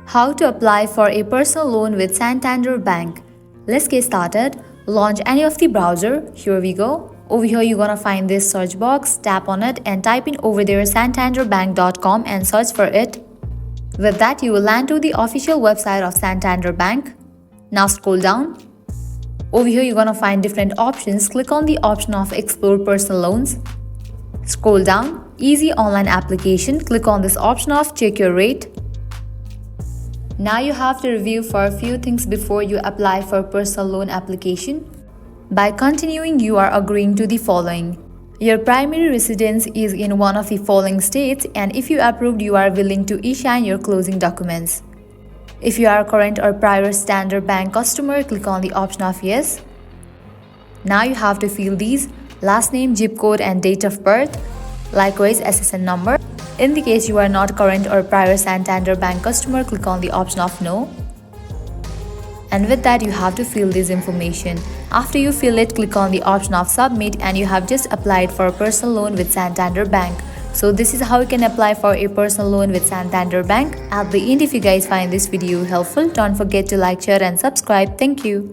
How to apply for a personal loan with Santander Bank. Let's get started. Launch any of the browser. Here we go. Over here you're gonna find this search box, tap on it and type in over there santanderbank.com and search for it. With that you will land to the official website of Santander Bank. Now scroll down. Over here you're gonna find different options. Click on the option of Explore Personal Loans. Scroll down, Easy Online Application. Click on this option of Check Your Rate. Now you have to review for a few things before you apply for personal loan application. By continuing, you are agreeing to the following. Your primary residence is in one of the following states, and if you approved, you are willing to e-sign your closing documents. If you are a current or prior Standard Bank customer, click on the option of Yes. Now you have to fill these: last name, zip code and date of birth, likewise SSN number. In the case you are not current or prior Santander Bank customer, click on the option of No. And with that you have to fill this information. After you fill it, click on the option of Submit and you have just applied for a personal loan with Santander Bank. So this is how you can apply for a personal loan with Santander Bank. At the end, if you guys find this video helpful, don't forget to like, share and subscribe. Thank you.